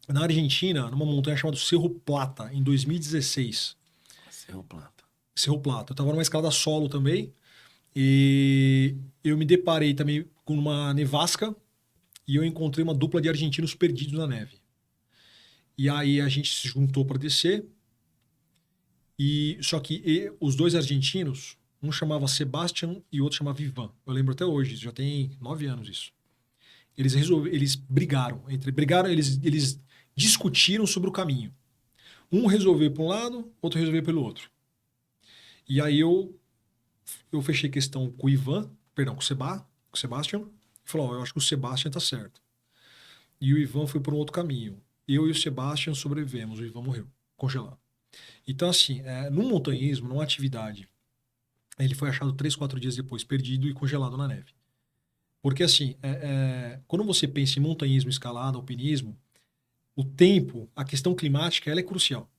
na Argentina, numa montanha chamada Cerro Plata, em 2016. Cerro Plata. Cerro Plata. Eu tava numa escalada solo também e eu me deparei também com uma nevasca e eu encontrei uma dupla de argentinos perdidos na neve. E aí a gente se juntou para descer e só que os dois argentinos, um chamava Sebastian e o outro chamava Ivan. Eu lembro até hoje, já tem 9 anos isso. Eles brigaram, eles discutiram sobre o caminho. Um resolveu para um lado, outro resolveu pelo outro. E aí eu fechei questão com o Ivan, perdão, com o Sebastian, e falou: ó, eu acho que o Sebastian tá certo. E o Ivan foi por um outro caminho. Eu e o Sebastian sobrevivemos, o Ivan morreu, congelado. Então, assim, no montanhismo, numa atividade, ele foi achado 3, 4 dias depois, perdido e congelado na neve. Porque, assim, quando você pensa em montanhismo, escalada, alpinismo, o tempo, a questão climática, ela é crucial.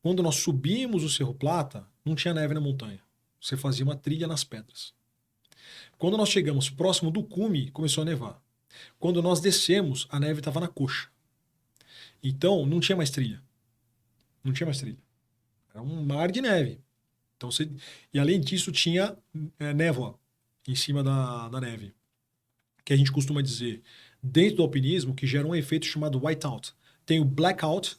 Quando nós subimos o Cerro Plata, não tinha neve na montanha. Você fazia uma trilha nas pedras. Quando nós chegamos próximo do cume, começou a nevar. Quando nós descemos, a neve estava na coxa. Então, não tinha mais trilha. Não tinha mais trilha. Era um mar de neve. Então, e além disso, tinha névoa em cima da neve. Que a gente costuma dizer, dentro do alpinismo, que gera um efeito chamado whiteout. Tem o blackout,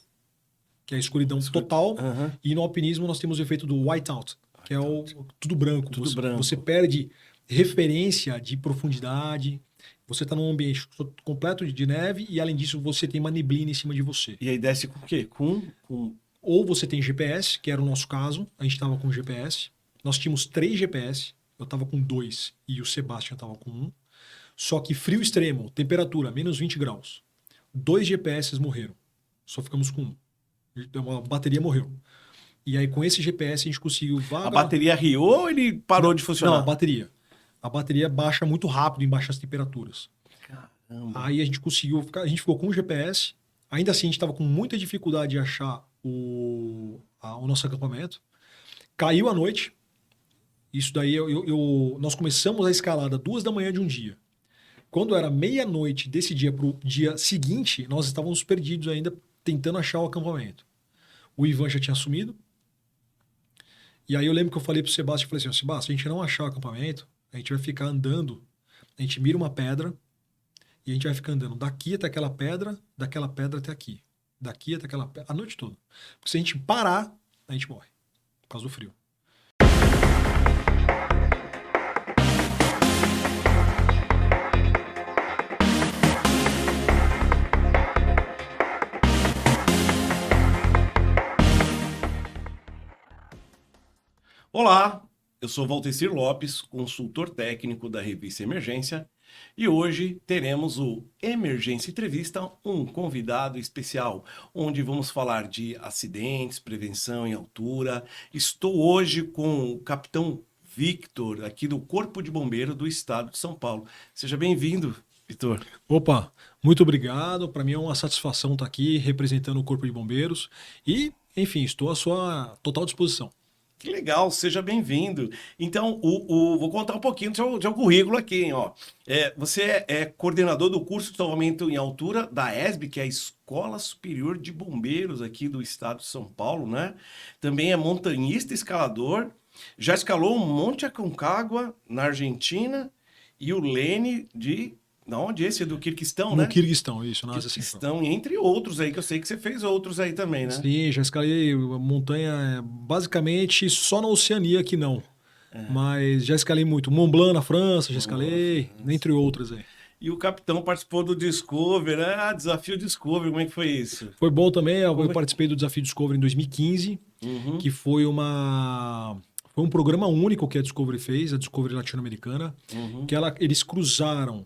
que é a escuridão total, Aham. e no alpinismo nós temos o efeito do whiteout, que é o tudo branco. Tudo Você branco. perde referência de profundidade, você está num ambiente completo de neve e, além disso, você tem uma neblina em cima de você. E aí desce com o quê? Com... Ou você tem GPS, que era o nosso caso, a gente estava com GPS. Nós tínhamos 3 GPS, eu estava com 2 e o Sebastian estava com 1. Só que frio extremo, temperatura, menos 20 graus. 2 GPS morreram, só ficamos com 1. Então, a bateria morreu. E aí, com esse GPS, a gente conseguiu A vaga. bateria riou ou ele parou de Não, a funcionar? bateria. A bateria baixa muito rápido em baixas temperaturas. Caramba. Aí a gente conseguiu ficar, a gente ficou com o GPS. Ainda assim, a gente estava com muita dificuldade de achar o nosso acampamento. Caiu a noite. Isso daí, nós começamos a escalada 2 da manhã de um dia. Quando era meia-noite desse dia para o dia seguinte, nós estávamos perdidos ainda, tentando achar o acampamento. O Ivan já tinha sumido. E aí eu lembro que eu falei pro Sebastião, eu falei assim: ó, Sebastião, se a gente não achar o acampamento, a gente vai ficar andando, a gente mira uma pedra e a gente vai ficar andando daqui até aquela pedra, daquela pedra até aqui. Daqui até aquela pedra, a noite toda. Porque se a gente parar, a gente morre, por causa do frio. Olá, eu sou Valtecir Lopes, consultor técnico da revista Emergência, e hoje teremos o Emergência Entrevista, um convidado especial, onde vamos falar de acidentes, prevenção em altura. Estou hoje com o capitão Victor, aqui do Corpo de Bombeiro do Estado de São Paulo. Seja bem-vindo, Victor. Opa, muito obrigado. Para mim é uma satisfação estar aqui representando o Corpo de Bombeiros. E, enfim, estou à sua total disposição. Que legal, seja bem-vindo. Então, vou contar um pouquinho do seu currículo aqui, hein, ó. Você é coordenador do curso de salvamento em altura da ESB, que é a Escola Superior de Bombeiros aqui do estado de São Paulo, né? Também é montanhista e escalador. Já escalou o Monte Aconcagua, na Argentina, e o Lene de... Da onde esse? É do Quirquistão, No né? Quirguistão, isso, na Ásia Central. Quirquistão, entre outros aí, que eu sei que você fez outros aí também, né? Sim, já escalei montanha basicamente só na Oceania que não. Mas já escalei muito. Mont Blanc na França, já escalei, entre outras aí. E o capitão participou do Discovery, né? Ah, desafio Discovery, como é que foi isso? Foi bom também, eu Como é... participei do Desafio Discovery em 2015, Uhum, que foi um programa único que a Discovery fez, a Discovery latino-americana, uhum. que eles cruzaram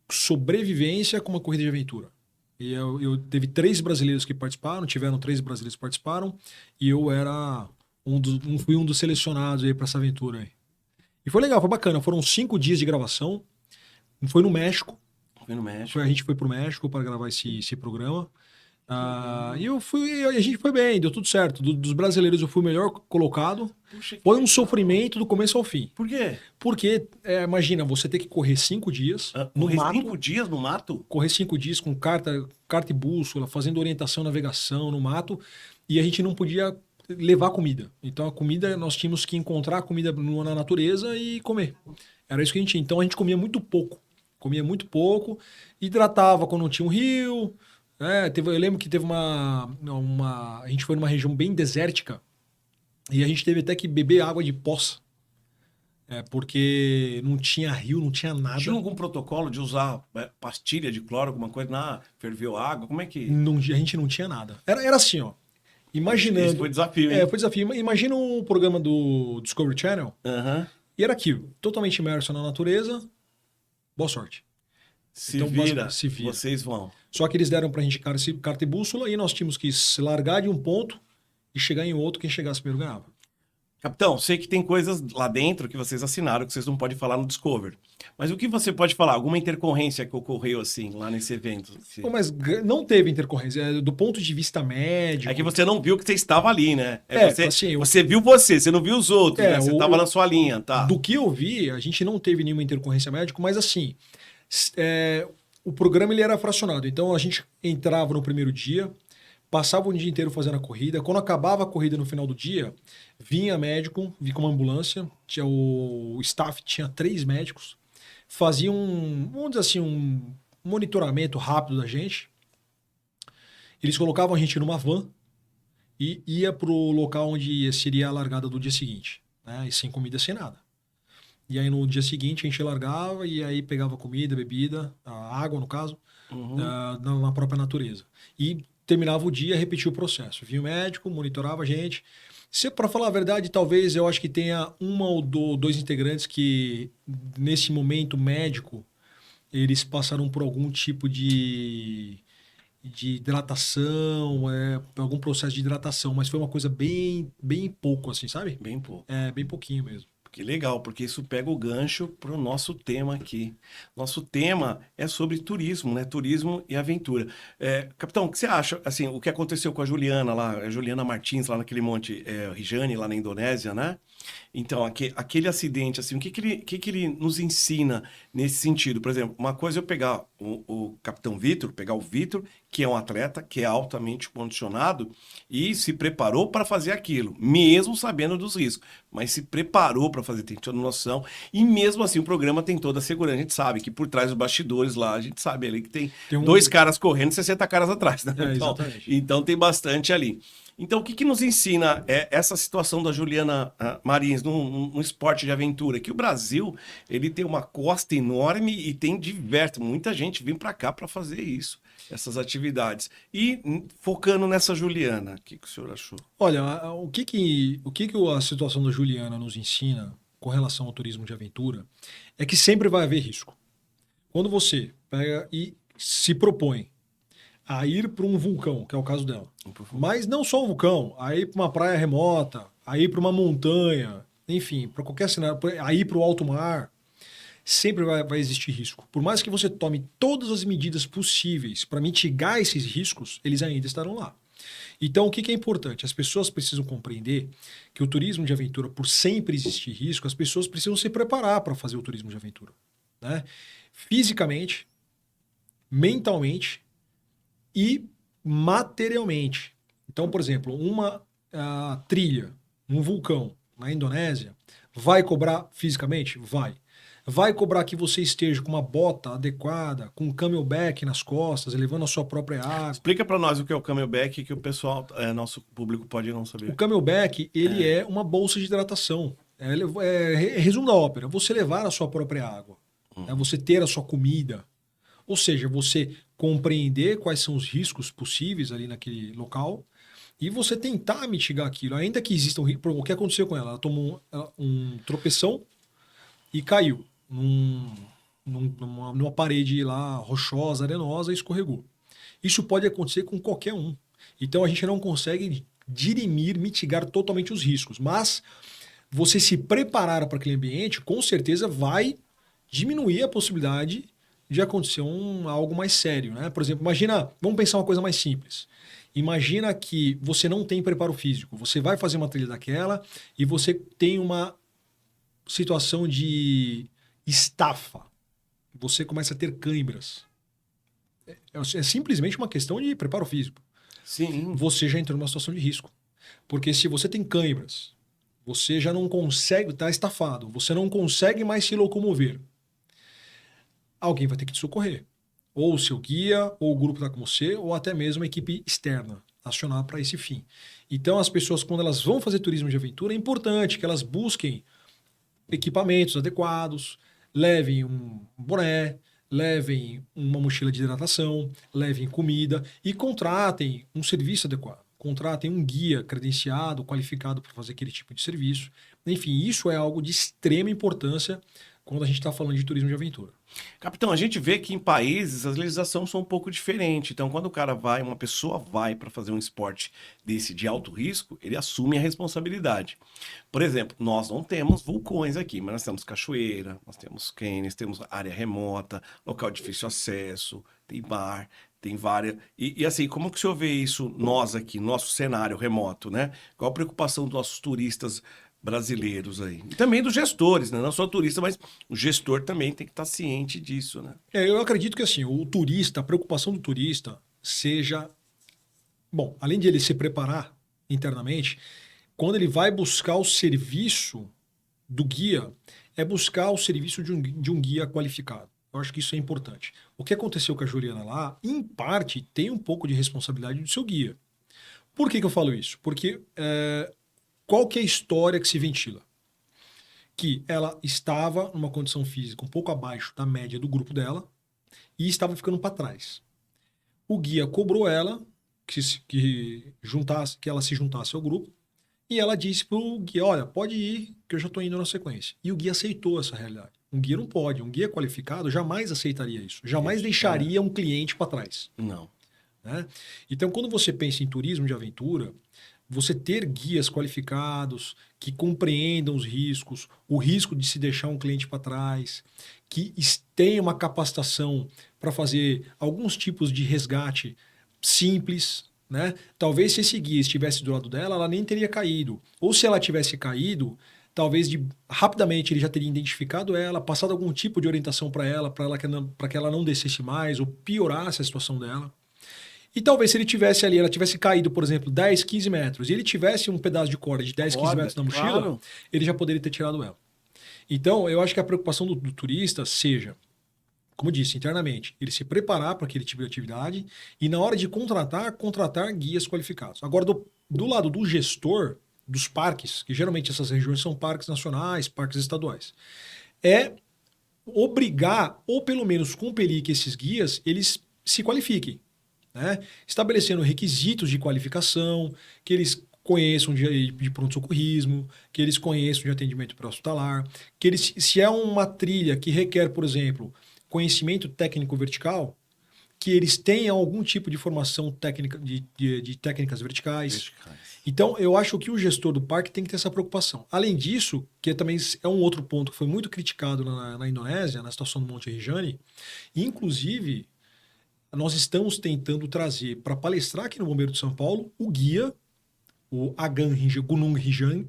sobrevivência com uma corrida de aventura. E teve 3 brasileiros que participaram, tiveram 3 brasileiros que participaram, e eu era fui um dos selecionados aí para essa aventura aí. E foi legal, foi bacana. Foram 5 dias de gravação. Foi no México. Foi no México. A gente foi pro México para gravar esse programa. E a gente foi bem, deu tudo certo. Dos brasileiros eu fui o melhor colocado. Puxa, que Foi um legal. sofrimento do começo ao fim. Por quê? Porque, imagina, você ter que correr 5 dias no Correr mato. 5 dias no mato? Correr 5 dias com carta e bússola, fazendo orientação, navegação no mato. E a gente não podia levar comida. Então a comida, nós tínhamos que encontrar a comida na natureza e comer. Era isso que a gente tinha. Então a gente comia muito pouco. Hidratava quando não tinha um rio. Eu lembro que teve a gente foi numa região bem desértica e a gente teve até que beber água de poça. Porque não tinha rio, não tinha nada. Tinha algum protocolo de usar pastilha de cloro, alguma coisa? Ferveu água? Como é que... A gente não tinha nada. Era assim, ó. Imaginando. Esse foi desafio, hein? Foi desafio. Imagina um programa do Discovery Channel. Aham. E era aquilo, totalmente imerso na natureza. Boa sorte. Se Então, vira, se vira. vocês vão. Só que eles deram pra gente carta e bússola e nós tínhamos que se largar de um ponto e chegar em outro. Quem chegasse primeiro ganhava. Capitão, sei que tem coisas lá dentro que vocês assinaram que vocês não podem falar no Discover. Mas o que você pode falar? Alguma intercorrência que ocorreu assim lá nesse evento? Pô, mas não teve intercorrência. Do ponto de vista médico. É que você não viu que você estava ali, né? Você viu você não viu os outros, né? Você estava na sua linha, tá? Do que eu vi, a gente não teve nenhuma intercorrência médica, mas assim, o programa ele era fracionado. Então a gente entrava no primeiro dia, passava o dia inteiro fazendo a corrida. Quando acabava a corrida no final do dia, vinha médico, vinha com uma ambulância, tinha o staff tinha 3 médicos, faziam, vamos dizer assim, um monitoramento rápido da gente. Eles colocavam a gente numa van e ia pro local onde seria a largada do dia seguinte, né? E sem comida, sem nada. E aí no dia seguinte a gente largava e aí pegava comida, bebida, a água no caso, na própria natureza. E terminava o dia, repetia o processo. Vinha o médico, monitorava a gente. Para falar a verdade, talvez eu acho que tenha uma ou 2 integrantes que, nesse momento médico, eles passaram por algum tipo de hidratação, algum processo de hidratação, mas foi uma coisa bem, bem pouco, assim, sabe? Bem pouco. Bem pouquinho mesmo. Que legal, porque isso pega o gancho para o nosso tema aqui. Nosso tema é sobre turismo, né? Turismo e aventura. Capitão, o que você acha? Assim, o que aconteceu com a Juliana lá, a Juliana Martins, lá naquele monte Rijane, lá na Indonésia, né? Então, aquele acidente, assim, o que ele nos ensina nesse sentido? Por exemplo, uma coisa é eu pegar o Capitão Vitor, pegar o Vitor, que é um atleta, que é altamente condicionado e se preparou para fazer aquilo, mesmo sabendo dos riscos, mas se preparou para fazer, tem toda noção, e mesmo assim o programa tem toda a segurança. A gente sabe que por trás dos bastidores lá, a gente sabe ali que tem 2 caras correndo e 60 caras atrás, né? Então tem bastante ali. Então, o que nos ensina essa situação da Juliana Marins num esporte de aventura? Que o Brasil, ele tem uma costa enorme e tem muita gente vem para cá para fazer isso, essas atividades. E focando nessa Juliana, o que o senhor achou? Olha, o que a situação da Juliana nos ensina com relação ao turismo de aventura é que sempre vai haver risco. Quando você pega e se propõe a ir para um vulcão, que é o caso dela. Mas não só um vulcão, a ir para uma praia remota, a ir para uma montanha, enfim, para qualquer cenário, a ir para o alto mar, sempre vai existir risco. Por mais que você tome todas as medidas possíveis para mitigar esses riscos, eles ainda estarão lá. Então, o que é importante? As pessoas precisam compreender que o turismo de aventura, por sempre existir risco, as pessoas precisam se preparar para fazer o turismo de aventura, né? Fisicamente, mentalmente e materialmente. Então, por exemplo, uma trilha, um vulcão na Indonésia, vai cobrar fisicamente? Vai. Vai cobrar que você esteja com uma bota adequada, com um camelback nas costas, levando a sua própria água. Explica para nós o que é o camelback, que o pessoal, nosso público pode não saber. O camelback, ele é uma bolsa de hidratação. Resumo da ópera, você levar a sua própria água, você ter a sua comida. Ou seja, você compreender quais são os riscos possíveis ali naquele local e você tentar mitigar aquilo, ainda que existam riscos. O que aconteceu com ela? Ela tomou um tropeção e caiu numa parede lá rochosa, arenosa e escorregou. Isso pode acontecer com qualquer um. Então a gente não consegue dirimir, mitigar totalmente os riscos, mas você se preparar para aquele ambiente, com certeza vai diminuir a possibilidade de acontecer algo mais sério, né? Por exemplo, imagina, vamos pensar uma coisa mais simples. Imagina que você não tem preparo físico, você vai fazer uma trilha daquela e você tem uma situação de estafa, você começa a ter câimbras. É simplesmente uma questão de preparo físico. Sim. Você já entrou numa situação de risco. Porque se você tem câimbras, você já não consegue, está estafado, você não consegue mais se locomover. Alguém vai ter que te socorrer. Ou o seu guia, ou o grupo está com você, ou até mesmo a equipe externa acionar para esse fim. Então, as pessoas, quando elas vão fazer turismo de aventura, é importante que elas busquem equipamentos adequados, levem um boné, levem uma mochila de hidratação, levem comida e contratem um serviço adequado. Contratem um guia credenciado, qualificado para fazer aquele tipo de serviço. Enfim, isso é algo de extrema importância quando a gente está falando de turismo de aventura. Capitão, a gente vê que em países as legislações são um pouco diferentes. Então, quando o cara vai, uma pessoa vai para fazer um esporte desse de alto risco, ele assume a responsabilidade. Por exemplo, nós não temos vulcões aqui, mas nós temos cachoeira, nós temos cânions, temos área remota, local de difícil acesso, tem bar, tem várias. E assim, como que o senhor vê isso, nós aqui, nosso cenário remoto, né? Qual a preocupação dos nossos turistas brasileiros aí? E também dos gestores, né? Não só o turista, mas o gestor também tem que estar ciente disso, né? Eu acredito que assim, o turista, a preocupação do turista seja, bom, além de ele se preparar internamente, quando ele vai buscar o serviço do guia, é buscar o serviço de um guia qualificado. Eu acho que isso é importante. O que aconteceu com a Juliana lá, em parte, tem um pouco de responsabilidade do seu guia. Por que eu falo isso? Porque qual que é a história que se ventila? Que ela estava numa condição física um pouco abaixo da média do grupo dela e estava ficando para trás. O guia cobrou ela que ela se juntasse ao grupo e ela disse para o guia, olha, pode ir que eu já estou indo na sequência. E o guia aceitou essa realidade. Um guia não pode, um guia qualificado jamais aceitaria isso, jamais deixaria um cliente para trás. Não. Né? Então, quando você pensa em turismo de aventura, você ter guias qualificados que compreendam os riscos, o risco de se deixar um cliente para trás, que tenha uma capacitação para fazer alguns tipos de resgate simples, né? Talvez se esse guia estivesse do lado dela, ela nem teria caído. Ou se ela tivesse caído, talvez rapidamente ele já teria identificado ela, passado algum tipo de orientação para ela que ela não descesse mais ou piorasse a situação dela. E talvez se ele tivesse ali, ela tivesse caído, por exemplo, 10, 15 metros, e ele tivesse um pedaço de corda de 10, 15 metros na mochila, claro, ele já poderia ter tirado ela. Então, eu acho que a preocupação do turista seja, como disse, internamente, ele se preparar para aquele tipo de atividade e na hora de contratar guias qualificados. Agora, do lado do gestor dos parques, que geralmente essas regiões são parques nacionais, parques estaduais, é obrigar, ou pelo menos compelir que esses guias, eles se qualifiquem. Né? Estabelecendo requisitos de qualificação, que eles conheçam de pronto-socorrismo, que eles conheçam de atendimento pré-hospitalar, que eles, se é uma trilha que requer, por exemplo, conhecimento técnico vertical, que eles tenham algum tipo de formação técnica de técnicas verticais. Então, eu acho que o gestor do parque tem que ter essa preocupação. Além disso, que também é um outro ponto que foi muito criticado na Indonésia, na situação do Monte Rijani, inclusive nós estamos tentando trazer para palestrar aqui no Bombeiro de São Paulo o guia, o Agan Gunung Rijani,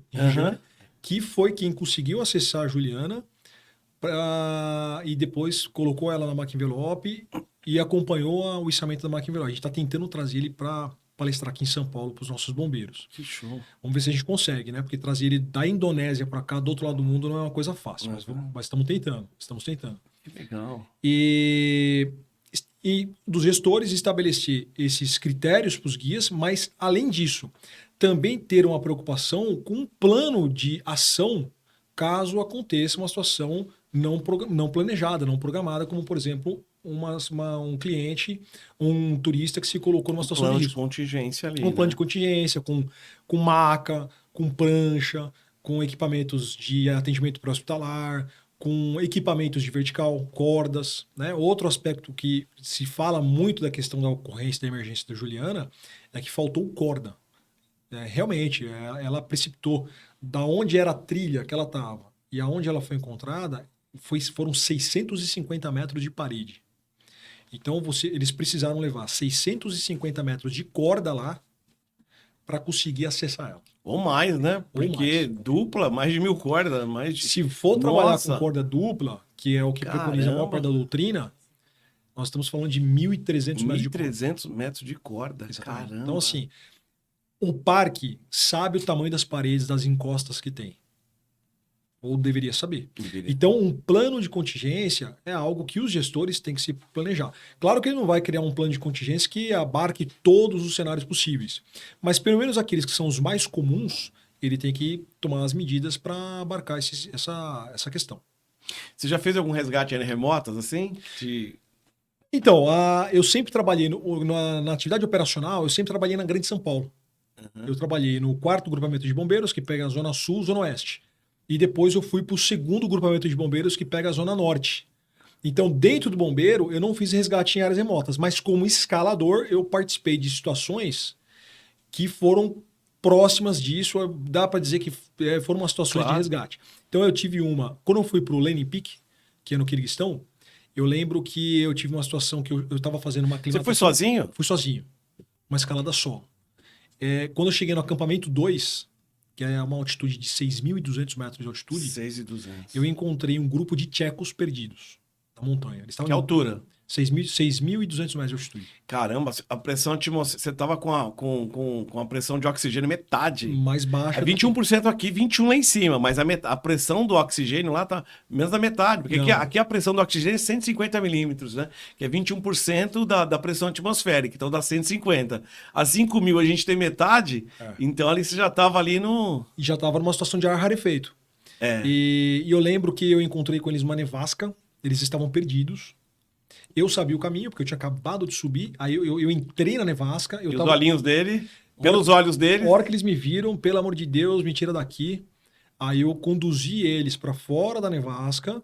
que foi quem conseguiu acessar a Juliana e depois colocou ela na máquina envelope e acompanhou o içamento da máquina envelope. A gente está tentando trazer ele para palestrar aqui em São Paulo para os nossos bombeiros. Que show. Vamos ver se a gente consegue, né? Porque trazer ele da Indonésia para cá, do outro lado do mundo, não é uma coisa fácil. Mas estamos tentando. Estamos tentando. Que legal. E dos gestores estabelecer esses critérios para os guias, mas, além disso, também ter uma preocupação com um plano de ação caso aconteça uma situação não planejada, não programada, como, por exemplo, um cliente, um turista que se colocou numa situação de risco. Plano de contingência ali, Um plano de contingência, com maca, com prancha, com equipamentos de atendimento pré-hospitalar, com equipamentos de vertical, cordas, né? Outro aspecto que se fala muito da questão da ocorrência da emergência da Juliana é que faltou corda. Realmente, ela precipitou da onde era a trilha que ela estava e aonde ela foi encontrada, foram 650 metros de parede. Então eles precisaram levar 650 metros de corda lá para conseguir acessar ela. Ou mais, né? Ou Porque mais. dupla, mais de 1000 cordas, mais de... Se for trabalhar Nossa! com corda dupla, que é o que preconiza a maior parte da doutrina, nós estamos falando de 1.300 metros de corda. 1.300 metros de corda, Exatamente. caramba. Então, assim, o parque sabe o tamanho das paredes, das encostas que tem. Ou deveria saber. Então, um plano de contingência é algo que os gestores têm que se planejar. Claro que ele não vai criar um plano de contingência que abarque todos os cenários possíveis. Mas, pelo menos aqueles que são os mais comuns, ele tem que tomar as medidas para abarcar essa questão. Você já fez algum resgate em remotas, assim? Então, eu sempre trabalhei na atividade operacional, eu sempre trabalhei na Grande São Paulo. Eu trabalhei no 4º grupamento de bombeiros, que pega a Zona Sul, Zona Oeste. E depois eu fui para o 2º grupamento de bombeiros, que pega a Zona Norte. Então, dentro do bombeiro, eu não fiz resgate em áreas remotas, mas como escalador, eu participei de situações que foram próximas disso. Dá para dizer que foram umas situações de resgate. Então, eu tive uma... Quando eu fui para o Lenin Peak, que é no Quirguistão, eu lembro que eu tive uma situação que eu estava fazendo uma aclimatação. Você foi sozinho? Fui sozinho. Uma escalada solo. Quando eu cheguei no acampamento 2, que é uma altitude de 6.200 metros de altitude, 6.200. eu encontrei um grupo de tchecos perdidos na montanha. Eles que altura? 6.200 metros de altitude. Caramba, a pressão atmosférica... Você estava com a pressão de oxigênio metade. Mais baixa. É 21% aqui, 21% lá em cima. Mas a pressão do oxigênio lá tá menos da metade. Porque aqui a pressão do oxigênio é 150 milímetros, né? Que é 21% da pressão atmosférica. Então dá 150. A 5.000 a gente tem metade. Então ali você já estava ali no... E já estava numa situação de ar rarefeito. E eu lembro que eu encontrei com eles uma nevasca. Eles estavam perdidos. Eu sabia o caminho, porque eu tinha acabado de subir. Aí eu entrei na nevasca. Os olhinhos dele, pelos olhos dele. A hora que eles me viram, pelo amor de Deus, me tira daqui. Aí eu conduzi eles para fora da nevasca.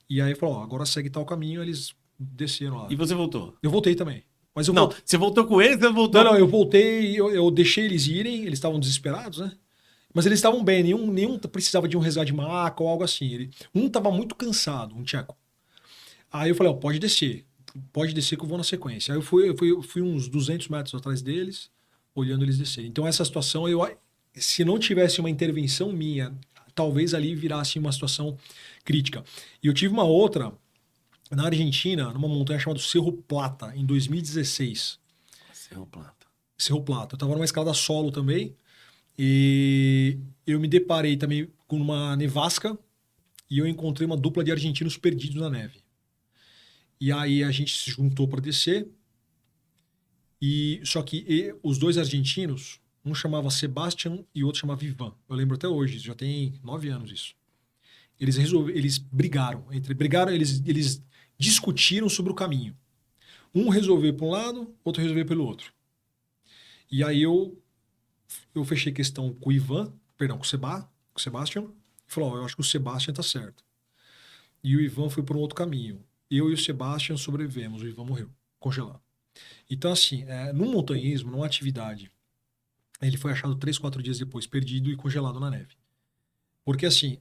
E aí falou, agora segue tal caminho. Eles desceram lá. E você voltou? Eu voltei também. Mas você voltou com eles? Você voltou? Não, eu voltei, eu deixei eles irem. Eles estavam desesperados, né? Mas eles estavam bem. Nenhum precisava de um resgate de maca ou algo assim. Um estava muito cansado, um tcheco. Aí eu falei, pode descer que eu vou na sequência. Aí eu fui uns 200 metros atrás deles, olhando eles descerem. Então essa situação, se não tivesse uma intervenção minha, talvez ali virasse uma situação crítica. E eu tive uma outra, na Argentina, numa montanha chamada Cerro Plata, em 2016. Cerro Plata. Cerro Plata. Eu estava numa escalada solo também, e eu me deparei também com uma nevasca, e eu encontrei uma dupla de argentinos perdidos na neve. E aí a gente se juntou para descer. Só que os dois argentinos, um chamava Sebastian e o outro chamava Ivan. Eu lembro até hoje, já tem 9 anos isso. Eles brigaram. Eles discutiram sobre o caminho. Um resolveu para um lado, outro resolveu pelo outro. E aí eu fechei questão com o Ivan, perdão, com o Sebastian, e falou, eu acho que o Sebastian tá certo. E o Ivan foi por um outro caminho. Eu e o Sebastian sobrevivemos, o Ivan morreu, congelado. Então, assim, num montanhismo, numa atividade, ele foi achado 3, 4 dias depois, perdido e congelado na neve. Porque, assim,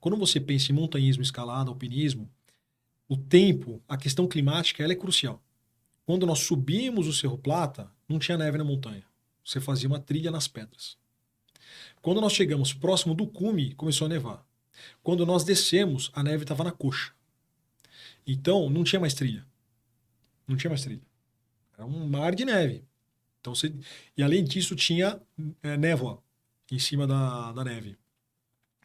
quando você pensa em montanhismo, escalada, alpinismo, o tempo, a questão climática, ela é crucial. Quando nós subimos o Cerro Plata, não tinha neve na montanha. Você fazia uma trilha nas pedras. Quando nós chegamos próximo do cume, começou a nevar. Quando nós descemos, a neve estava na coxa. Então, não tinha mais trilha. Não tinha mais trilha. Era um mar de neve. Então, e além disso, tinha névoa em cima da neve.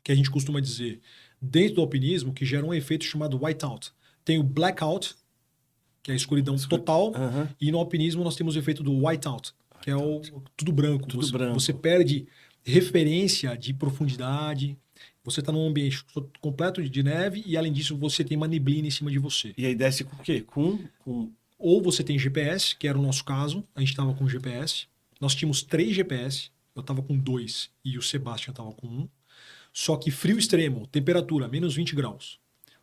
Que a gente costuma dizer, dentro do alpinismo, que gera um efeito chamado whiteout. Tem o blackout, que é a escuridão total, e no alpinismo nós temos o efeito do whiteout, que é tudo branco. Você perde referência de profundidade. Você está num ambiente completo de neve e, além disso, você tem uma neblina em cima de você. E aí desce com o quê? Ou você tem GPS, que era o nosso caso. A gente estava com GPS. Nós tínhamos 3 GPS. Eu estava com 2 e o Sebastian estava com 1. Só que frio extremo, temperatura, menos 20 graus.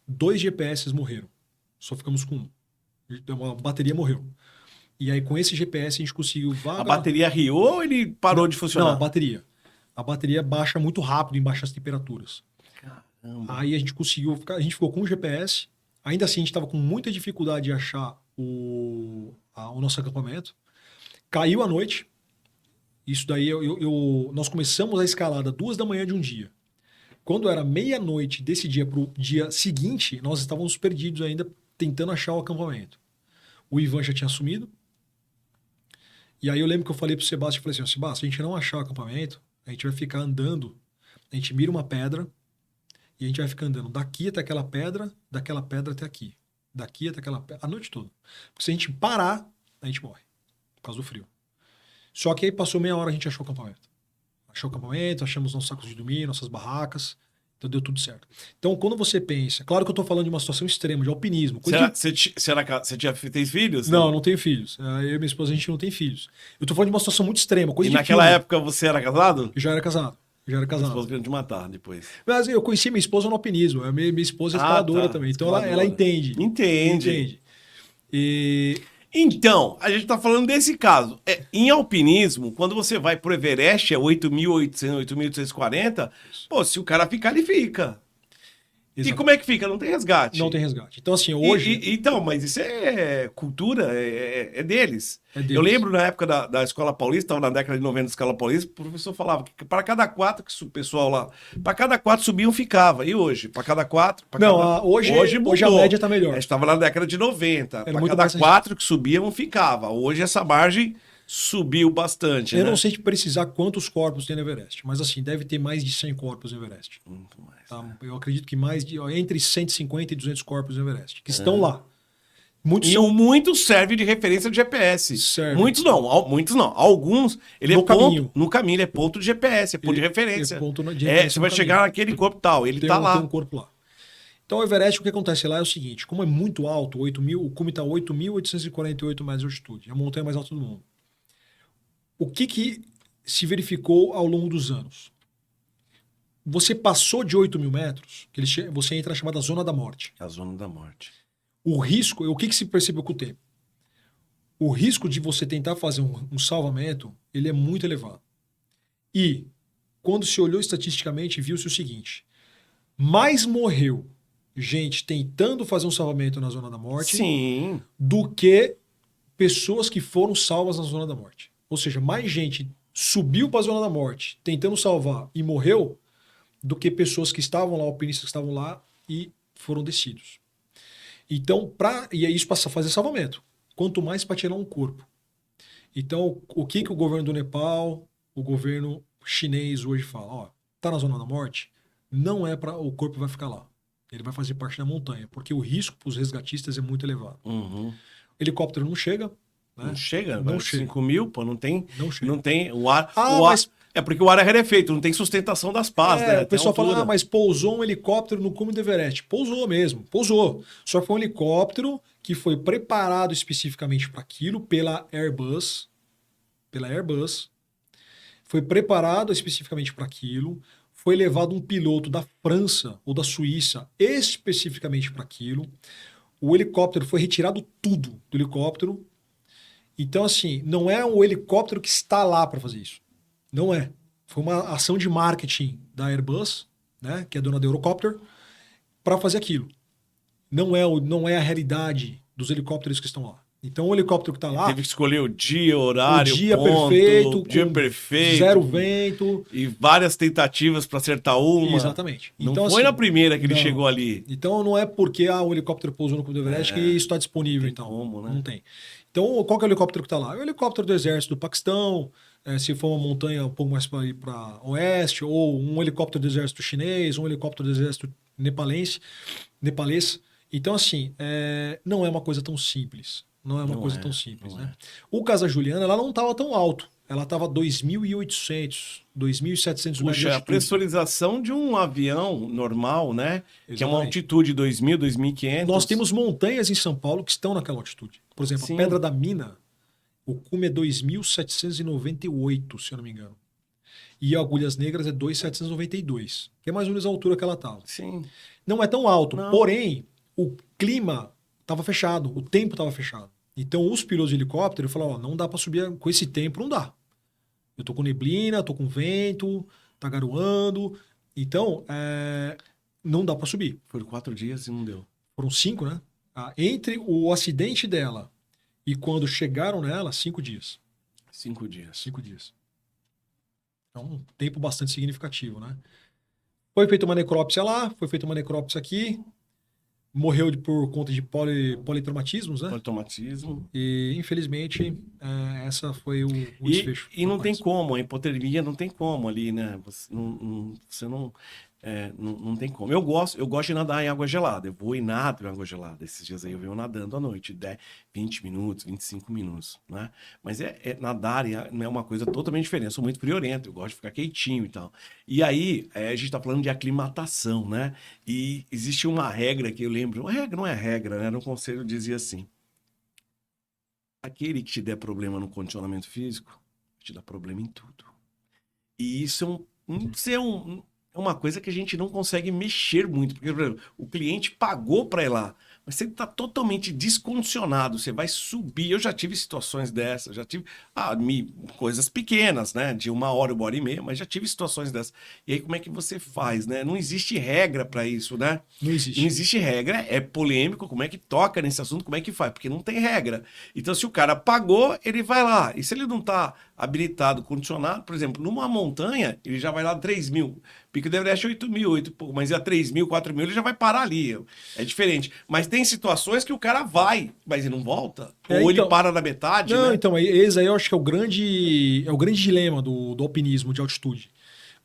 2 GPS morreram. Só ficamos com 1. A bateria morreu. E aí, com esse GPS, a gente conseguiu... A bateria riou ou ele parou de funcionar? Não, a bateria. A bateria baixa muito rápido em baixas temperaturas. Caramba. Aí a gente ficou com o GPS. Ainda assim, a gente estava com muita dificuldade de achar o nosso acampamento. Caiu a noite. Isso daí, nós começamos a escalada 2 da manhã de um dia. Quando era meia-noite desse dia para o dia seguinte, nós estávamos perdidos ainda, tentando achar o acampamento. O Ivan já tinha sumido. E aí eu lembro que eu falei pro Sebastião, eu falei assim, Sebastião, se a gente não achar o acampamento, a gente vai ficar andando, a gente mira uma pedra e a gente vai ficar andando daqui até aquela pedra, daquela pedra até aqui. Daqui até aquela pedra, a noite toda. Porque se a gente parar, a gente morre, por causa do frio. Só que aí passou meia hora, a gente achou o acampamento. Achou o acampamento, achamos nossos sacos de dormir, nossas barracas, então deu tudo certo. Então, quando você pensa... Claro que eu tô falando de uma situação extrema, de alpinismo. Você tem filhos? Não, não tenho filhos. Eu e minha esposa, a gente não tem filhos. Eu tô falando de uma situação muito extrema, coisa E de naquela filme. época você era casado? Eu já era casado. Já era A casado. esposa querendo te matar depois. Mas eu conheci minha esposa no alpinismo. Minha esposa é escaladora também. Então ela entende. Entende. E... Então, a gente tá falando desse caso. Em alpinismo, quando você vai pro Everest, é 8.800, 8.840, pô, se o cara ficar, ele fica. Exato. E como é que fica? Não tem resgate. Não tem resgate. Então, assim, hoje... Então, mas isso é cultura, é deles. É deles. Eu lembro na época da Escola Paulista, estava na década de 90 da Escola Paulista, o professor falava que para cada 4 que o pessoal lá, para cada 4 subiam, ficava. E hoje? Para cada 4? Hoje a média tá melhor. A gente estava na década de 90. Para cada mais 4 que subiam, ficava. Hoje essa margem subiu bastante. Eu né? não sei te precisar quantos corpos tem no Everest, mas assim, deve ter mais de 100 corpos no Everest. Muito mais. Tá? Eu acredito que entre 150 e 200 corpos no Everest, que estão lá. Muitos servem de referência de GPS. Serve. Muitos não. Alguns, ele no caminho. No caminho, ele é ponto de GPS, é ponto de referência. Você vai chegar naquele corpo tal, ele tá lá. Tem um corpo lá. Então, o Everest, o que acontece lá é o seguinte, como é muito alto, o cume está a 8.848 metros de altitude, é a montanha mais alta do mundo. O que se verificou ao longo dos anos? Você passou de 8.000 metros, você entra na chamada zona da morte. A zona da morte. O risco, o que se percebeu com o tempo? O risco de você tentar fazer um salvamento, ele é muito elevado. E, quando se olhou estatisticamente, viu-se o seguinte, mais morreu gente tentando fazer um salvamento na zona da morte do que pessoas que foram salvas na zona da morte. Ou seja, mais gente subiu para a zona da morte tentando salvar e morreu do que pessoas que estavam lá, alpinistas que estavam lá e foram descidos. Então, e é isso para fazer salvamento. Quanto mais para tirar um corpo. Então, o que o governo do Nepal, o governo chinês hoje fala? Ó, tá na zona da morte, não é para o corpo vai ficar lá. Ele vai fazer parte da montanha, porque o risco para os resgatistas é muito elevado. Uhum. O helicóptero não chega. Né? Não chega? Não chega. 5 mil, pô, não tem. Não chega. Não tem o ar. Mas... É porque o ar é rarefeito, não tem sustentação das pás, né? O pessoal fala, mas pousou um helicóptero no cume do Everest. Pousou mesmo, pousou. Só que foi um helicóptero que foi preparado especificamente para aquilo pela Airbus. Foi preparado especificamente para aquilo. Foi levado um piloto da França ou da Suíça especificamente para aquilo. O helicóptero foi retirado tudo do helicóptero. Então, assim, não é o helicóptero que está lá para fazer isso. Não é. Foi uma ação de marketing da Airbus, né, que é dona da Eurocopter, para fazer aquilo. Não é a realidade dos helicópteros que estão lá. Então, o helicóptero que está lá... Teve que escolher o dia, horário, o dia ponto, perfeito, dia perfeito, zero vento. E várias tentativas para acertar uma. Exatamente. Não então, foi assim, na primeira que ele chegou ali. Então, não é porque o helicóptero pousou no cume do Everest que isso está disponível. Então, como, né? Não tem. Então, qual que é o helicóptero que está lá? É o helicóptero do exército do Paquistão, se for uma montanha um pouco mais para ir para oeste, ou um helicóptero do exército chinês, um helicóptero do exército nepalês. Então, assim, não é uma coisa tão simples. Não é uma coisa tão simples, né? O Casa Juliana, ela não estava tão alto. Ela estava 2.800, 2.700 metros de altitude. A pressurização de um avião normal, né? Exatamente. Que é uma altitude de 2.000, 2.500. Nós temos montanhas em São Paulo que estão naquela altitude. Por exemplo, a Pedra da Mina, o cume é 2.798, se eu não me engano. E Agulhas Negras é 2.792, que é mais ou menos a altura que ela estava. Sim. Não é tão alto, porém, o clima estava fechado, o tempo estava fechado. Então, os pilotos de helicóptero falaram, não dá para subir com esse tempo, não dá. Eu tô com neblina, tô com vento, tá garoando. Então, não dá para subir. Foram 4 dias e não deu. Foram 5, né? Entre o acidente dela e quando chegaram nela, 5 dias. 5 dias. 5 dias. Então, um tempo bastante significativo, né? Foi feita uma necrópsia lá, foi feita uma necrópsia aqui, morreu por conta de politraumatismos, né? Politomatismo. E, infelizmente, essa foi o desfecho. E não tem como, a hipotermia não tem como ali, né? Você não tem como. Eu gosto de nadar em água gelada. Eu vou e nado em água gelada. Esses dias aí eu venho nadando à noite, 20 minutos, 25 minutos, né? Mas nadar é uma coisa totalmente diferente. Eu sou muito friorento, eu gosto de ficar quietinho e tal. E aí, a gente tá falando de aclimatação, né? E existe uma regra que eu lembro, uma regra não é regra, né? No conselho dizia assim: aquele que te der problema no condicionamento físico, te dá problema em tudo. E isso é uma coisa que a gente não consegue mexer muito. Porque, por exemplo, o cliente pagou para ir lá, mas você está totalmente descondicionado, você vai subir. Eu já tive situações dessas, já tive coisas pequenas, né? De 1 hora e meia, mas já tive situações dessas. E aí, como é que você faz, né? Não existe regra para isso, né? Não existe. Não existe regra, é polêmico, como é que toca nesse assunto, como é que faz? Porque não tem regra. Então, se o cara pagou, ele vai lá. E se ele não está habilitado, condicionado, por exemplo, numa montanha, ele já vai lá 3 mil. Pico do Everest é 8 mil, mas a 3 mil, 4 mil, ele já vai parar ali. É diferente. Mas tem situações que o cara vai, mas ele não volta. Ou então, ele para na metade, não, né? então, esse aí eu acho que é o grande dilema do alpinismo de altitude.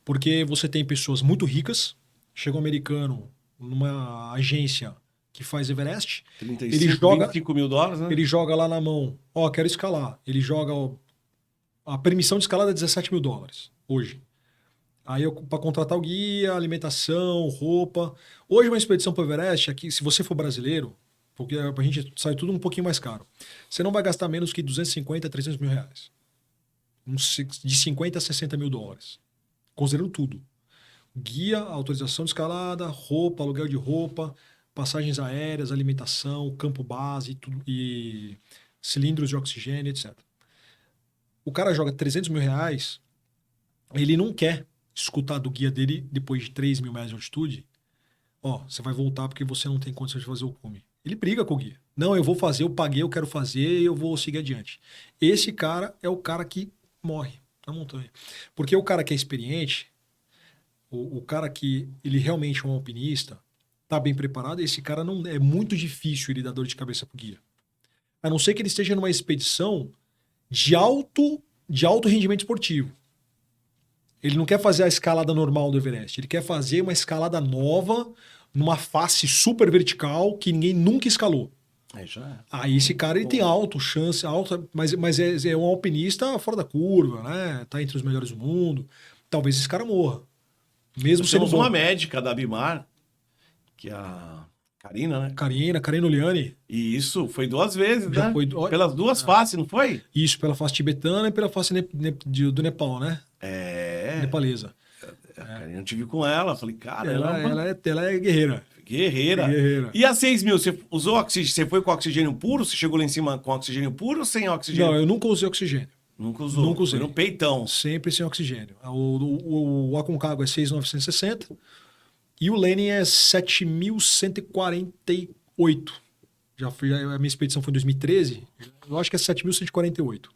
Porque você tem pessoas muito ricas, chega um americano numa agência que faz Everest, 25 mil dólares, né? ele joga lá na mão, quero escalar. Ele joga, a permissão de escalada é 17 mil dólares, hoje. Aí para contratar o guia, alimentação, roupa. Hoje uma expedição para o Everest, aqui, se você for brasileiro, porque a gente sai tudo um pouquinho mais caro, você não vai gastar menos que 250 a 300 mil reais. De 50 a 60 mil dólares. Considerando tudo. Guia, autorização de escalada, roupa, aluguel de roupa, passagens aéreas, alimentação, campo base e cilindros de oxigênio, etc. O cara joga 300 mil reais, ele não quer escutar do guia dele depois de 3 mil metros de altitude. Você vai voltar porque você não tem condição de fazer o cume. Ele briga com o guia. Não, eu vou fazer, eu paguei, eu quero fazer, eu vou seguir adiante. Esse cara é o cara que morre na montanha. Porque o cara que é experiente, o cara que ele realmente é um alpinista, tá bem preparado, esse cara não é muito difícil ele dar dor de cabeça pro guia. A não ser que ele esteja numa expedição de alto rendimento esportivo. Ele não quer fazer a escalada normal do Everest, ele quer fazer uma escalada nova, numa face super vertical que ninguém nunca escalou. Aí esse cara ele tem chance alta, mas é um alpinista fora da curva, né? Tá entre os melhores do mundo. Talvez esse cara morra. Mesmo sendo bom. Uma médica da Bimar, que é a Karina, né? Karina Oliani. E isso foi 2 vezes, né? Pelas 2 faces, não foi? Isso, pela face tibetana e pela face do Nepal, né? Nepalesa. A Karina, eu tive com ela, falei, cara, ela é guerreira. Guerreira. E a 6 mil, você usou oxigênio? Você foi com oxigênio puro? Você chegou lá em cima com oxigênio puro ou sem oxigênio? Não, eu nunca usei oxigênio. Nunca usou? Nunca usei. Foi no peitão. Sempre sem oxigênio. O Aconcagua é 6.960 e o Lenin é 7.148. A minha expedição foi em 2013. Eu acho que é 7.148.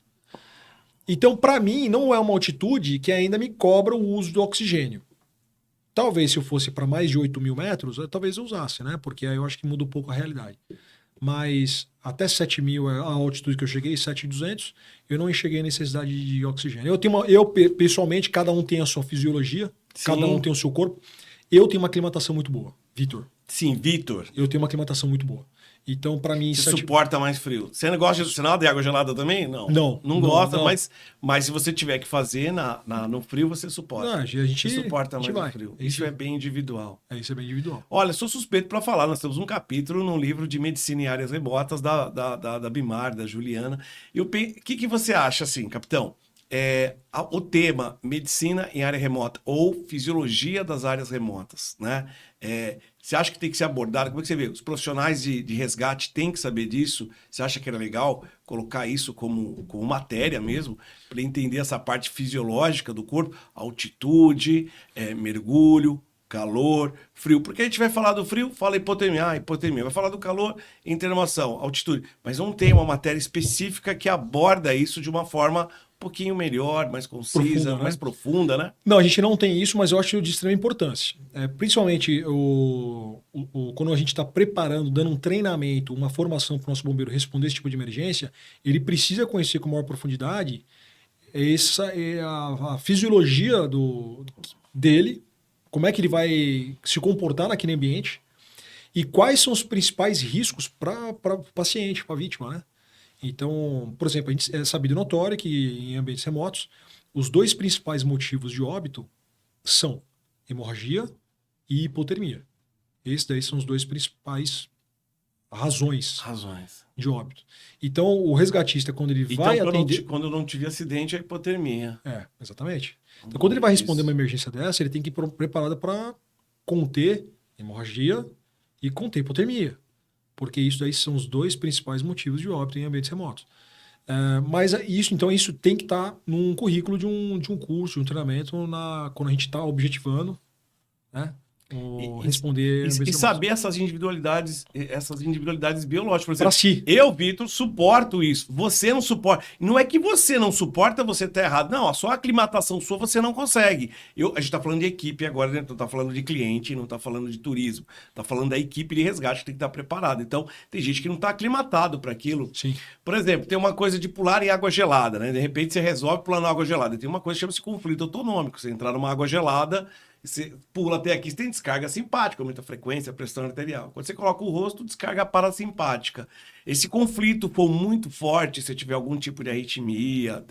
Então, para mim, não é uma altitude que ainda me cobra o uso do oxigênio. Talvez se eu fosse para mais de 8 mil metros, talvez eu usasse, né? Porque aí eu acho que muda um pouco a realidade. Mas até 7 mil, a altitude que eu cheguei, 7.200, eu não enxerguei a necessidade de oxigênio. Pessoalmente, cada um tem a sua fisiologia, cada um tem o seu corpo. Eu tenho uma aclimatação muito boa, Vitor. Sim, Vitor. Eu tenho uma aclimatação muito boa. Então, para mim... Você suporta mais frio. Você não gosta de nada de água gelada também? Não. Não gosta, não. Mas se você tiver que fazer no frio, você suporta. Não, a gente suporta mais o frio. Isso é bem individual. Isso é bem individual. Olha, sou suspeito para falar. Nós temos um capítulo num livro de medicina em áreas remotas da Bimar, da Juliana. O que você acha, assim, capitão? O tema medicina em área remota ou fisiologia das áreas remotas, né? Você acha que tem que ser abordado? Como é que você vê? Os profissionais de resgate têm que saber disso? Você acha que era legal colocar isso como matéria mesmo, para entender essa parte fisiológica do corpo, altitude, mergulho, calor, frio. Porque a gente vai falar do frio, fala hipotermia, hipotermia. Vai falar do calor, internomação, altitude. Mas não tem uma matéria específica que aborda isso de uma forma um pouquinho melhor, mais concisa, Profunda, né? mais profunda, né? Não, a gente não tem isso, mas eu acho de extrema importância. Principalmente quando a gente está preparando, dando um treinamento, uma formação para o nosso bombeiro responder esse tipo de emergência, ele precisa conhecer com maior profundidade essa é a fisiologia dele, como é que ele vai se comportar naquele ambiente e quais são os principais riscos para o paciente, para a vítima, né? Então, por exemplo, a gente é sabido e notório que em ambientes remotos, os dois principais motivos de óbito são hemorragia e hipotermia. Esses daí são os dois principais razões de óbito. Então, o resgatista, quando ele vai atender... Quando não tive acidente, é hipotermia. Exatamente. Então, quando ele vai responder uma emergência dessa, ele tem que ir preparado para conter hemorragia e conter hipotermia. Porque isso daí são os dois principais motivos de óbito em ambientes remotos. Mas isso tem que estar num currículo de um curso, de um treinamento, quando a gente está objetivando, né? Responder e saber essas individualidades biológicas. Por exemplo, para si. Eu, Vitor, suporto isso. Você não suporta. Não é que você não suporta, você tá errado. Não, a sua aclimatação sua você não consegue. A gente tá falando de equipe agora, né? Não tá falando de cliente, não tá falando de turismo. Tá falando da equipe de resgate que tem que estar preparada. Então, tem gente que não tá aclimatado para aquilo. Sim. Por exemplo, tem uma coisa de pular em água gelada, né? De repente você resolve pular na água gelada. Tem uma coisa que chama-se conflito autonômico. Você entrar numa água gelada, você pula até aqui, você tem descarga simpática, aumenta a frequência, a pressão arterial. Quando você coloca o rosto, descarga parasimpática. Esse conflito for muito forte, se tiver algum tipo de arritmia,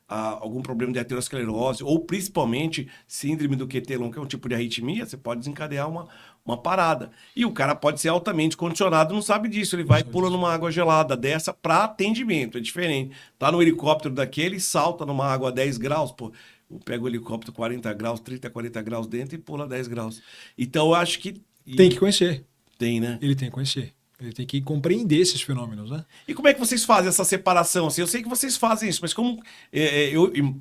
algum problema de aterosclerose, ou principalmente síndrome do QT longo, que é um tipo de arritmia, você pode desencadear uma parada. E o cara pode ser altamente condicionado, não sabe disso. Ele vai e pula numa água gelada dessa para atendimento, é diferente. Tá no helicóptero daquele, salta numa água a 10 graus, pô. Pega o helicóptero 40 graus, 30, 40 graus dentro e pula 10 graus. Então, eu acho que... Tem que conhecer. Tem, né? Ele tem que conhecer. Ele tem que compreender esses fenômenos, né? E como é que vocês fazem essa separação? Assim, eu sei que vocês fazem isso, mas como...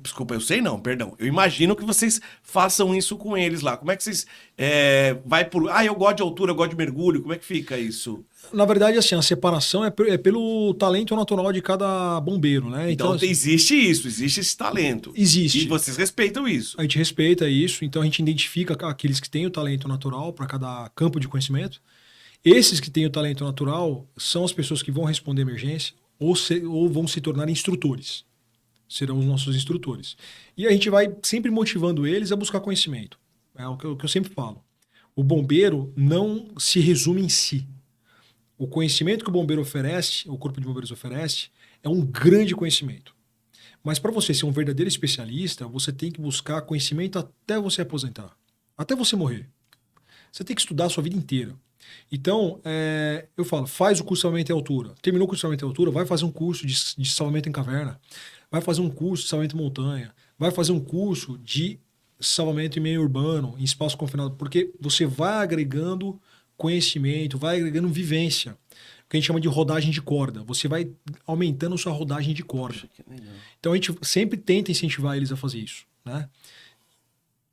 Desculpa, eu sei não, perdão. Eu imagino que vocês façam isso com eles lá. Como é que vocês... eu gosto de altura, eu gosto de mergulho. Como é que fica isso? Na verdade, assim, a separação é pelo talento natural de cada bombeiro, né? Então existe isso, existe esse talento. Existe. E vocês respeitam isso. A gente respeita isso, então a gente identifica aqueles que têm o talento natural para cada campo de conhecimento. Esses que têm o talento natural são as pessoas que vão responder emergência ou vão se tornar instrutores. Serão os nossos instrutores. E a gente vai sempre motivando eles a buscar conhecimento. É o que eu sempre falo. O bombeiro não se resume em si. O conhecimento que o bombeiro oferece, o Corpo de Bombeiros oferece, é um grande conhecimento. Mas para você ser um verdadeiro especialista, você tem que buscar conhecimento até você aposentar. Até você morrer. Você tem que estudar a sua vida inteira. Então, eu falo, faz o curso de salvamento em altura. Terminou o curso de salvamento em altura, vai fazer um curso de salvamento em caverna. Vai fazer um curso de salvamento em montanha. Vai fazer um curso de salvamento em meio urbano, em espaço confinado. Porque você vai agregando conhecimento, vai agregando vivência. O que a gente chama de rodagem de corda. Você vai aumentando a sua rodagem de corda. Então, a gente sempre tenta incentivar eles a fazer isso, né?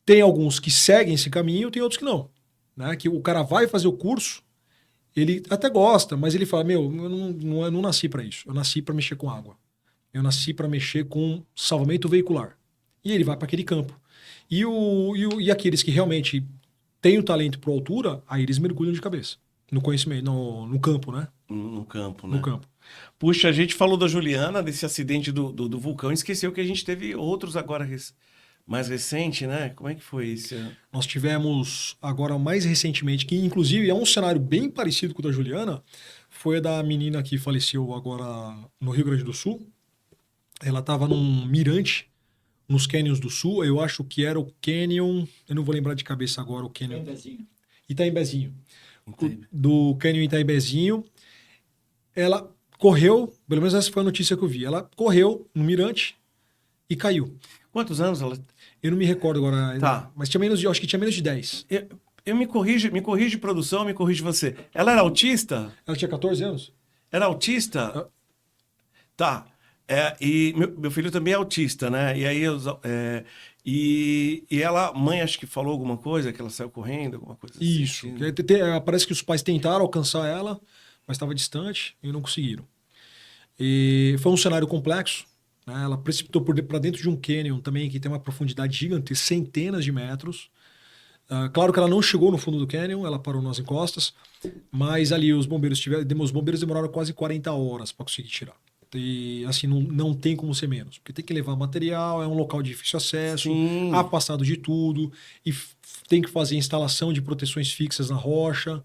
Tem alguns que seguem esse caminho, tem outros que não. Né? Que o cara vai fazer o curso, ele até gosta, mas ele fala, eu não nasci para isso. Eu nasci para mexer com água. Eu nasci para mexer com salvamento veicular. E ele vai para aquele campo. E aqueles que realmente têm o talento para altura, aí eles mergulham de cabeça. No conhecimento, no campo, né? No campo, né? No campo. Puxa, a gente falou da Juliana, desse acidente do vulcão, e esqueceu que a gente teve outros agora mais recente, né? Como é que foi isso? Nós tivemos agora mais recentemente, que inclusive é um cenário bem parecido com o da Juliana, foi a da menina que faleceu agora no Rio Grande do Sul. Ela estava num mirante nos canyons do sul, eu acho que era o canyon, eu não vou lembrar de cabeça agora o canyon. Itaimbezinho. Do canyon Itaimbezinho. Ela correu, pelo menos essa foi a notícia que eu vi, ela correu no mirante e caiu. Quantos anos ela... Eu não me recordo agora, tá. Mas acho que tinha menos de 10. Eu me corrige produção, me corrige você. Ela era autista? Ela tinha 14 anos? Era autista? Tá. E meu filho também é autista, né? E aí e ela, mãe, acho que falou alguma coisa, que ela saiu correndo, alguma coisa assim. Isso. Parece que os pais tentaram alcançar ela, mas estava distante e não conseguiram. E foi um cenário complexo, né? Ela precipitou para dentro de um canyon também que tem uma profundidade gigante, centenas de metros. Claro que ela não chegou no fundo do canyon, ela parou nas encostas, mas ali os bombeiros demoraram quase 40 horas para conseguir tirar. E assim, não tem como ser menos, porque tem que levar material, é um local de difícil acesso, Sim. afastado de tudo, e tem que fazer instalação de proteções fixas na rocha,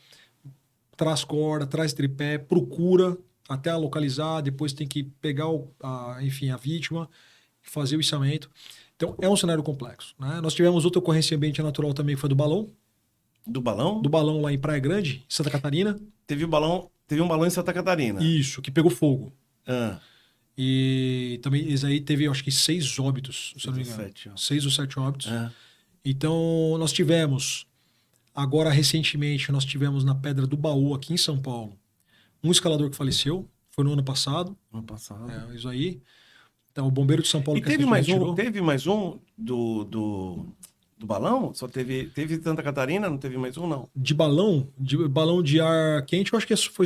traz corda, traz tripé, procura até a localizar, depois tem que pegar enfim, a vítima e fazer o içamento. Então, é um cenário complexo, né? Nós tivemos outra ocorrência em ambiente natural também, que foi do balão. Do balão? Do balão lá em Praia Grande, Santa Catarina. Teve um balão em Santa Catarina. Isso, que pegou fogo. Ah. E também, isso aí teve, eu acho que 6 óbitos, se eu não me engano. 6 ou 7 óbitos. Então, nós tivemos, agora recentemente, nós tivemos na Pedra do Baú, aqui em São Paulo, um escalador que faleceu. Foi no ano passado. Ano passado. Isso aí. Então, o bombeiro de São Paulo... E teve mais um do balão? Só teve Santa Catarina? Não teve mais um, não? De balão de ar quente, eu acho que esse foi...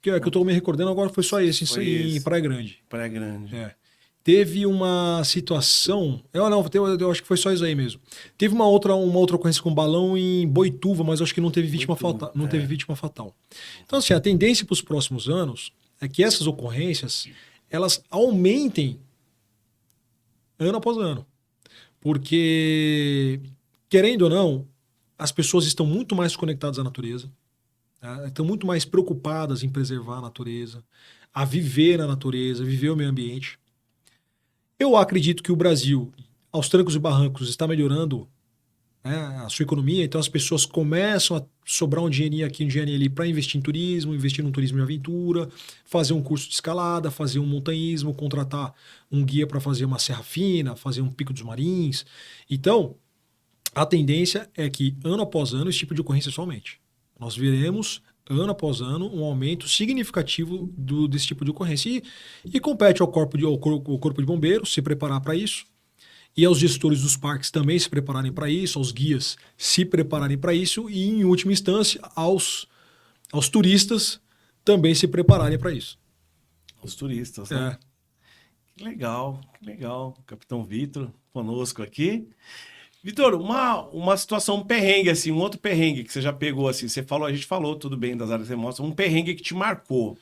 Que eu tô me recordando agora, foi só esse, em Praia Grande. Praia Grande. Teve uma situação... Eu acho que foi só isso aí mesmo. Teve uma outra ocorrência com balão em Boituva, mas eu acho que não teve vítima fatal. Não teve vítima fatal. Então, assim, a tendência para os próximos anos é que essas ocorrências, elas aumentem ano após ano. Porque, querendo ou não, as pessoas estão muito mais conectadas à natureza, tá? Estão muito mais preocupadas em preservar a natureza, a viver na natureza, viver o meio ambiente. Eu acredito que o Brasil, aos trancos e barrancos, está melhorando, né, a sua economia, então as pessoas começam a sobrar um dinheirinho aqui, um dinheirinho ali para investir em turismo, investir num turismo de aventura, fazer um curso de escalada, fazer um montanhismo, contratar um guia para fazer uma serra fina, fazer um pico dos marins. Então, a tendência é que ano após ano esse tipo de ocorrência só aumente. Nós veremos ano após ano um aumento significativo desse tipo de ocorrência. E compete ao corpo de bombeiros se preparar para isso, e aos gestores dos parques também se prepararem para isso, aos guias se prepararem para isso, e, em última instância, aos turistas também se prepararem para isso. Os turistas, né? Que legal, que legal. Capitão Vitor conosco aqui. Vitor, uma situação perrengue, assim, um outro perrengue que você já pegou, assim, a gente falou tudo bem das áreas remosas, um perrengue que te marcou.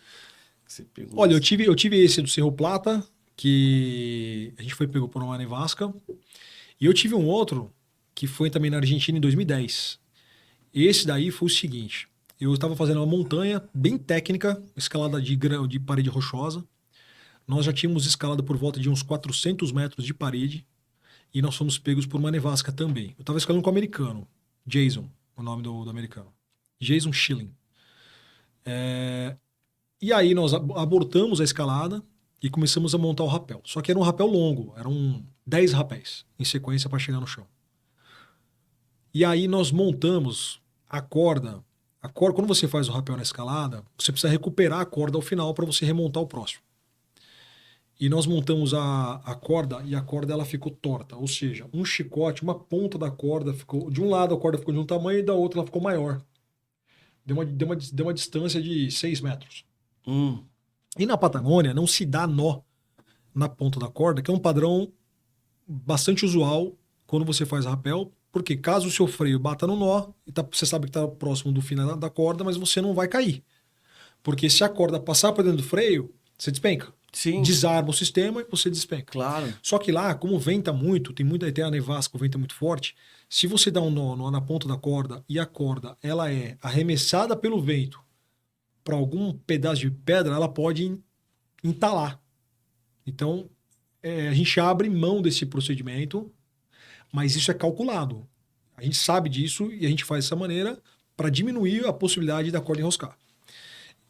Que você pegou. Olha, assim. eu tive esse do Cerro Plata, que a gente foi pego por uma nevasca, e eu tive um outro que foi também na Argentina em 2010. Esse daí foi o seguinte, eu estava fazendo uma montanha bem técnica, escalada de parede rochosa. Nós já tínhamos escalado por volta de uns 400 metros de parede, e nós fomos pegos por uma nevasca também. Eu estava escalando com o americano, Jason, o nome do americano. Jason Schilling. E aí nós abortamos a escalada e começamos a montar o rapel. Só que era um rapel longo, eram 10 rapéis em sequência para chegar no chão. E aí nós montamos a corda. Quando você faz o rapel na escalada, você precisa recuperar a corda ao final para você remontar o próximo. E nós montamos a corda, e a corda ela ficou torta. Ou seja, um chicote, uma ponta da corda ficou... De um lado a corda ficou de um tamanho e da outra ela ficou maior. Deu uma distância de 6 metros. E na Patagônia não se dá nó na ponta da corda, que é um padrão bastante usual quando você faz rapel, porque caso o seu freio bata no nó, você sabe que está próximo do fim da corda, mas você não vai cair. Porque se a corda passar por dentro do freio, você despenca. Sim. Desarma o sistema e você despenca. Claro. Só que lá, como venta muito, tem a nevasca, o vento é muito forte, se você dá um nó na ponta da corda e a corda ela é arremessada pelo vento para algum pedaço de pedra, ela pode entalar. Então, a gente abre mão desse procedimento, mas isso é calculado. A gente sabe disso e a gente faz dessa maneira para diminuir a possibilidade da corda enroscar.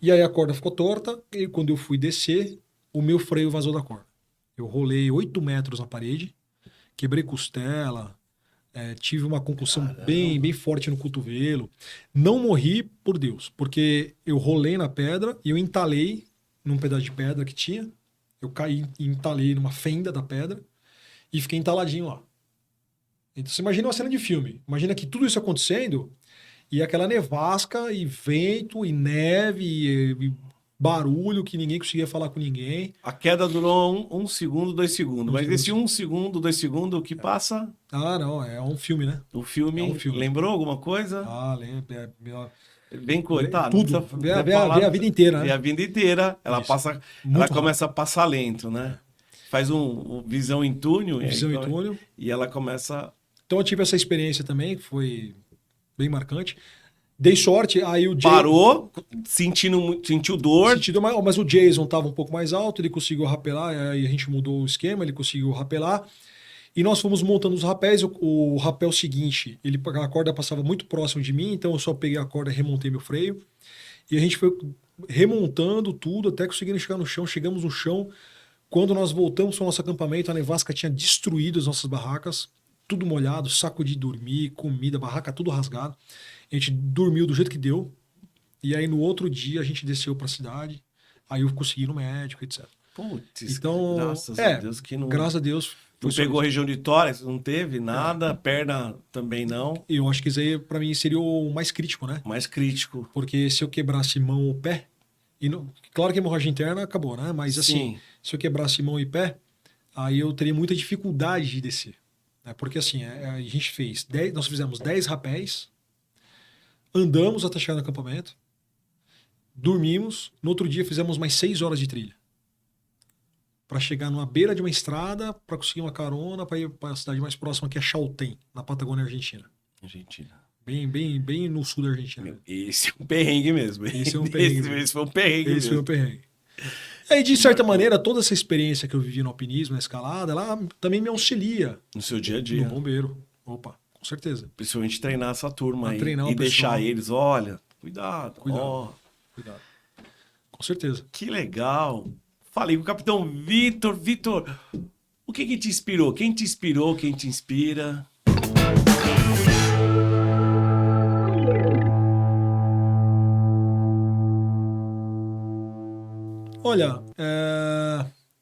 E aí a corda ficou torta e quando eu fui descer, o meu freio vazou da corda. Eu rolei 8 metros na parede, quebrei costela, tive uma concussão bem forte no cotovelo. Não morri, por Deus, porque eu rolei na pedra e eu entalei num pedaço de pedra que tinha. Eu caí e entalei numa fenda da pedra e fiquei entaladinho lá. Então você imagina uma cena de filme. Imagina que tudo isso acontecendo e aquela nevasca e vento e neve e barulho que ninguém conseguia falar com ninguém. A queda durou 1 segundo, 2 segundos. Um Mas segundo. esse 1 segundo, 2 segundos, o que passa, Ah, não, é um filme, né? o filme, É um filme. lembrou alguma coisa? Ah, lembro. Bem coitado. Tudo. Vê a vida inteira, né? Vê a vida inteira. Ela Isso. passa, Muito ela rápido. começa a passar lento, né? Faz visão em túnel. Visão em túnel. E ela começa... Então eu tive essa experiência também, que foi bem marcante. Dei sorte, aí o Jason... Parou, sentiu dor. Mas o Jason estava um pouco mais alto, ele conseguiu rapelar, aí a gente mudou o esquema, ele conseguiu rapelar. E nós fomos montando os rapéis. O rapel seguinte, a corda passava muito próximo de mim, então eu só peguei a corda e remontei meu freio. E a gente foi remontando tudo até conseguir chegar no chão. Chegamos no chão. Quando nós voltamos para o nosso acampamento, a nevasca tinha destruído as nossas barracas, tudo molhado, saco de dormir, comida, barraca tudo rasgado. A gente dormiu do jeito que deu. E aí no outro dia a gente desceu para a cidade. Aí eu consegui ir no médico, etc. Putz, Então, graças a Deus que não... Graças a Deus. Não pegou região de tórax, não teve nada, perna também não. Eu acho que isso aí, para mim, seria o mais crítico, né? Mais crítico. Porque se eu quebrasse mão ou pé, claro que a hemorragia interna acabou, né? Mas assim, se eu quebrasse mão e pé, aí eu teria muita dificuldade de descer. Né? Porque assim, a gente fez nós fizemos 10 rapéis, andamos até chegar no acampamento, dormimos, no outro dia fizemos mais 6 horas de trilha. Para chegar numa beira de uma estrada, para conseguir uma carona, para ir para a cidade mais próxima, que é Chaltén, na Patagônia Argentina. Argentina. Bem no sul da Argentina. Meu, esse é um perrengue mesmo. Esse é um perrengue. Esse foi um perrengue Esse foi um mesmo. perrengue. Aí, de certa maneira, toda essa experiência que eu vivi no alpinismo, na escalada, ela também me auxilia No seu dia a no dia. bombeiro. Opa, com certeza. Principalmente treinar essa turma aí. Treinar E o deixar pessoal. eles, olha, cuidado. Ó. Cuidado. Com certeza. Que legal. Falei com o capitão Vitor. Vitor, o que te inspirou? Quem te inspirou? Quem te inspira? Olha,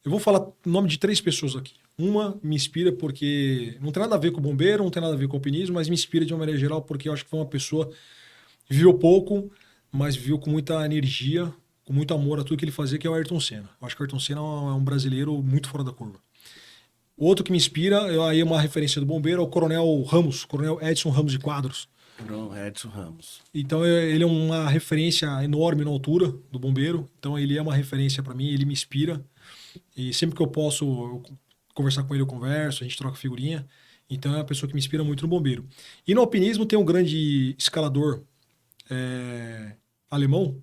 eu vou falar o nome de 3 pessoas aqui. Uma me inspira porque não tem nada a ver com o bombeiro, não tem nada a ver com o alpinismo, mas me inspira de uma maneira geral porque eu acho que foi uma pessoa que viveu pouco, mas viveu com muita energia, com muito amor a tudo que ele fazia, que é o Ayrton Senna. Eu acho que o Ayrton Senna é um brasileiro muito fora da curva. Outro que me inspira, aí é uma referência do bombeiro, é o Coronel Ramos, Coronel Edson Ramos de Quadros. Edson Ramos. Então ele é uma referência enorme na altura do bombeiro, então ele é uma referência para mim, ele me inspira. E sempre que eu posso conversar com ele, eu converso, a gente troca figurinha. Então é uma pessoa que me inspira muito no bombeiro. E no alpinismo tem um grande escalador alemão,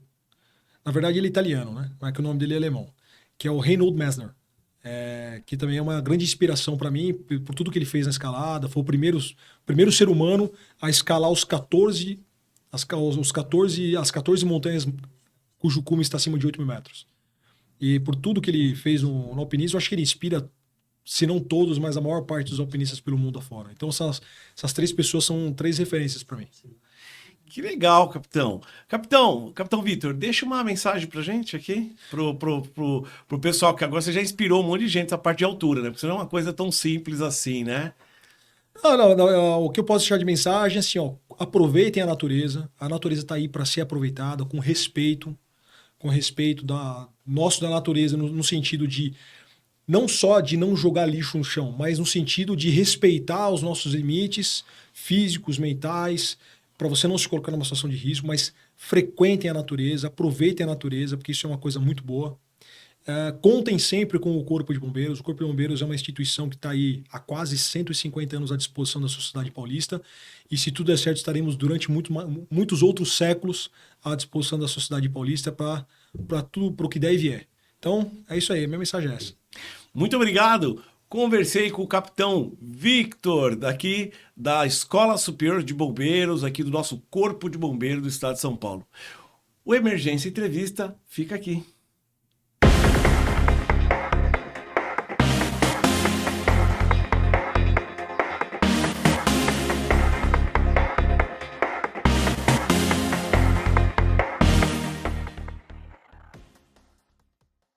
na verdade ele é italiano, né? Mas que o nome dele é alemão, que é o Reinhold Messner, que também é uma grande inspiração para mim por tudo que ele fez na escalada. Foi o primeiro ser humano a escalar as 14 montanhas cujo cume está acima de 8 mil metros. E por tudo que ele fez no alpinismo, eu acho que ele inspira, se não todos, mas a maior parte dos alpinistas pelo mundo afora. Então essas 3 pessoas são 3 referências para mim. Que legal, capitão. Capitão Vitor, deixa uma mensagem pra gente aqui, pro pessoal, que agora você já inspirou um monte de gente essa parte de altura, né? Porque isso não é uma coisa tão simples assim, né? Não, o que eu posso deixar de mensagem é assim, ó, aproveitem a natureza está aí para ser aproveitada com respeito da natureza, no sentido de não só de não jogar lixo no chão, mas no sentido de respeitar os nossos limites físicos, mentais, para você não se colocar numa situação de risco, mas frequentem a natureza, aproveitem a natureza, porque isso é uma coisa muito boa. Contem sempre com o Corpo de Bombeiros. O Corpo de Bombeiros é uma instituição que está aí há quase 150 anos à disposição da sociedade paulista, e se tudo der certo, estaremos durante muitos outros séculos à disposição da sociedade paulista para o que der e vier. Então, é isso aí, a minha mensagem é essa. Muito obrigado. Conversei com o capitão Victor, daqui da Escola Superior de Bombeiros, aqui do nosso Corpo de Bombeiros do Estado de São Paulo. O Emergência Entrevista fica aqui.